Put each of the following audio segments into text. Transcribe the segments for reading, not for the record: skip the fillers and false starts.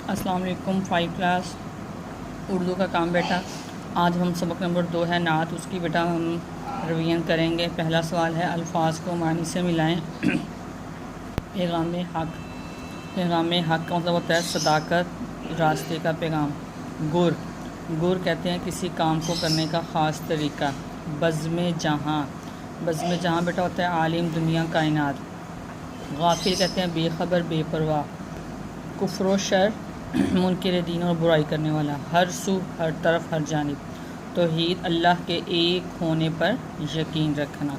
अस्सलाम वालेकुम। 5 क्लास उर्दू का काम बेटा। आज हम सबक नंबर 2 है नात, उसकी बेटा हम रिवीजन करेंगे। पहला सवाल है, अल्फाज को मानी से मिलाएं। पैगाम हक़। पैगाम हक़ का मतलब होता है सदाकत, रास्ते का पैगाम। गुर कहते हैं किसी काम को करने का ख़ास तरीका। बज़्म जहाँ बेटा होता है आलिम, दुनिया, कायनात। गाफिल कहते हैं बेखबर, बेपरवाह। कुफ्र व शर मुनकिर दीन और बुराई करने वाला। हर सू, हर तरफ, हर जानिब। तौहीद अल्लाह के एक होने पर यकीन रखना।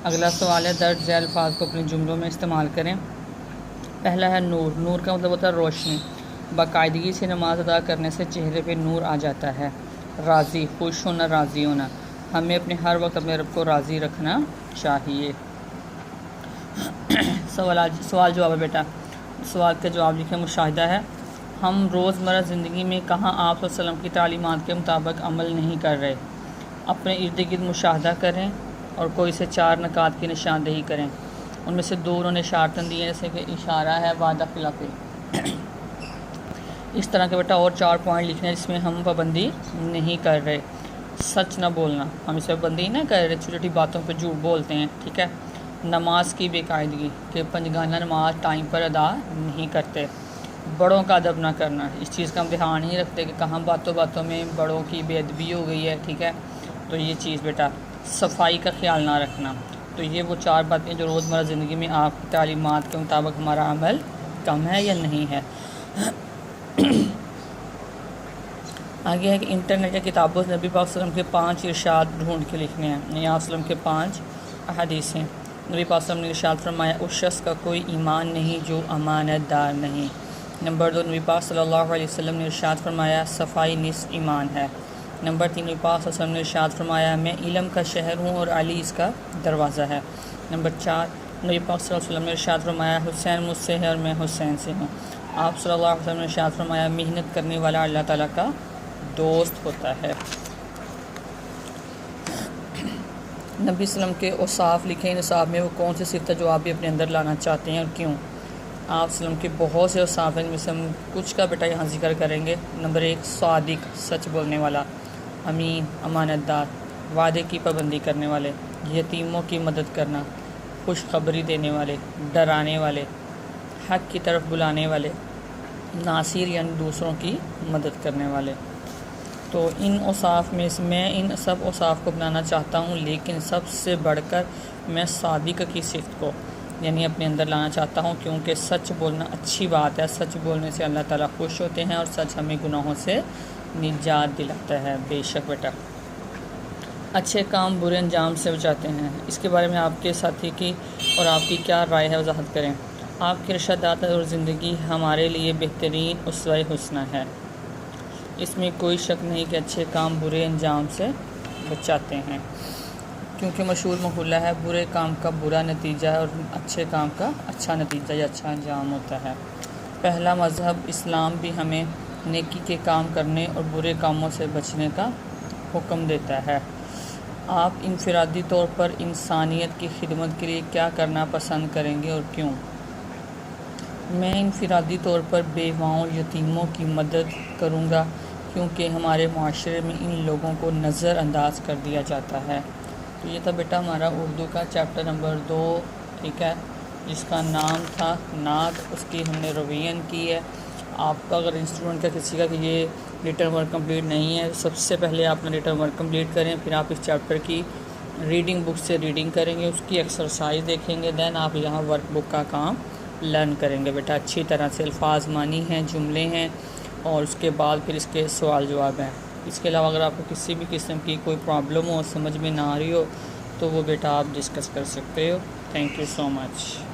अगला सवाल है, दर्ज झैल अल्फाज को अपने जुमलों में इस्तेमाल करें। पहला है नूर का मतलब होता है रोशनी। बाकायदगी से नमाज अदा करने से चेहरे पे नूर आ जाता है। राज़ी, खुश होना, राज़ी होना। हमें अपने हर वक्त अपने रब को राज़ी रखना चाहिए। सवाल जवाब है बेटा। सवाल का जवाब लिखें। मुशाहिदा है, हम रोज़मर्रा ज़िंदगी में कहाँ आप सल्लल्लाहु अलैहि वसल्लम की तालीमात के मुताबिक अमल नहीं कर रहे। अपने इर्द गिर्द मुशाहिदा करें और कोई से 4 नकात की निशानदेही करें। उनमें से 2 उन्होंने इशारतन दिए, जैसे कि इशारा है, वादा खिलाफी। इस तरह के बेटा और 4 पॉइंट लिखने हैं जिसमें हम पाबंदी नहीं कर रहे। सच ना बोलना, हम इस पर पाबंदी ना कर रहे, छोटी छोटी बातों पर झूठ बोलते हैं, ठीक है। नमाज की बेकायदगी कि पंजगाना नमाज टाइम पर अदा नहीं करते। बड़ों का अदब ना करना, इस चीज़ का हम ध्यान नहीं रखते कि कहाँ बातों बातों में बड़ों की बेअदबी हो गई है, ठीक है। तो ये चीज़ बेटा, सफाई का ख्याल ना रखना। तो ये वो 4 बातें जो रोज़मर्रा ज़िंदगी में आपकी तालीमात के मुताबिक हमारा अमल कम है या नहीं है। आगे है कि इंटरनेट या किताबों से नबी पाक सल्लल्लाहु अलैहि वसल्लम के 5 इरशाद ढूंढ के लिखने हैं। नबी पाक सल्लल्लाहु अलैहि वसल्लम के 5 अहादीसें। नबी पाक सल्लल्लाहु अलैहि वसल्लम ने इरशाद फरमाया, उस शख्स का कोई ईमान नहीं जो अमानतदार नहीं। नंबर 2, नबी पाक सल्लल्लाहु अलैहि वसल्लम ने इरशाद फरमाया, सफाई निस्फ ईमान है। नंबर 3, नबी पाक सल्लल्लाहु अलैहि वसल्लम ने इरशाद फरमाया, मैं इल्म का शहर हूँ और अली इसका दरवाज़ा है। नंबर 4, नबी पाक सल्लल्लाहु अलैहि वसल्लम ने इरशाद फरमाया, हुसैन मुझसे है और मैं हुसैन से हूँ। आप सल्लल्लाहु अलैहि वसल्लम ने इरशाद फरमाया, मेहनत करने वाला अल्लाह ताला का दोस्त होता है। नबी सल्लम के औसाफ लिखें। निसाब में वो कौन सी सिफ़त है जो आप भी अपने अंदर लाना चाहते हैं और क्यों। आप सल्लम के बहुत से औसाफ हैं, जिनमें से हम कुछ का बेटा यहाँ जिक्र करेंगे। नंबर 1, सादिक, सच बोलने वाला। अमीन, अमानतदार। वादे की पाबंदी करने वाले। यतीमों की मदद करना। खुशखबरी देने वाले, डराने वाले, हक़ की तरफ बुलाने वाले। नासिर यानी दूसरों की मदद करने वाले। तो इन औसाफ में से मैं इन सब औसाफ को अपनाना चाहता हूँ, लेकिन सबसे बढ़कर मैं सादिक की सिफ़त को यानी अपने अंदर लाना चाहता हूँ, क्योंकि सच बोलना अच्छी बात है। सच बोलने से अल्लाह ताला खुश होते हैं और सच हमें गुनाहों से निजात दिलाता है। बेशक बेटा, अच्छे काम बुरे अंजाम से बचाते हैं। इसके बारे में आपके साथी की और आपकी क्या राय है, वजाहत करें। आपके इरशादात और ज़िंदगी हमारे लिए बेहतरीन उसवा हुस्ना है। इसमें कोई शक नहीं कि अच्छे काम बुरे अंजाम से बचाते हैं, क्योंकि मशहूर मक़ूला है, बुरे काम का बुरा नतीजा है और अच्छे काम का अच्छा नतीजा या अच्छा अंजाम होता है। पहला मज़हब इस्लाम भी हमें नेकी के काम करने और बुरे कामों से बचने का हुक्म देता है। आप इनफरादी तौर पर इंसानियत की खिदमत के लिए क्या करना पसंद करेंगे और क्यों। मैं इनफरादी तौर पर बेवाओं, यतीमों की मदद करूँगा, क्योंकि हमारे माशरे में इन लोगों को नज़रअंदाज कर दिया जाता है। तो ये था बेटा हमारा उर्दू का चैप्टर नंबर 2, ठीक है, जिसका नाम था नात। उसकी हमने रिवीजन की है। आपका अगर स्टूडेंट का किसी का कि ये रिटन वर्क कंप्लीट नहीं है, सबसे पहले आप अपना रिटन वर्क कंप्लीट करें, फिर आप इस चैप्टर की रीडिंग बुक से रीडिंग करेंगे, उसकी एक्सरसाइज देखेंगे, दैन आप यहाँ वर्क बुक का काम लर्न करेंगे बेटा। अच्छी तरह से अल्फाज मानी हैं, जुमले हैं, और उसके बाद फिर इसके सवाल जवाब हैं। इसके अलावा अगर आपको किसी भी किस्म की कोई प्रॉब्लम हो, समझ में ना आ रही हो, तो वो बेटा आप डिस्कस कर सकते हो। Thank you so much.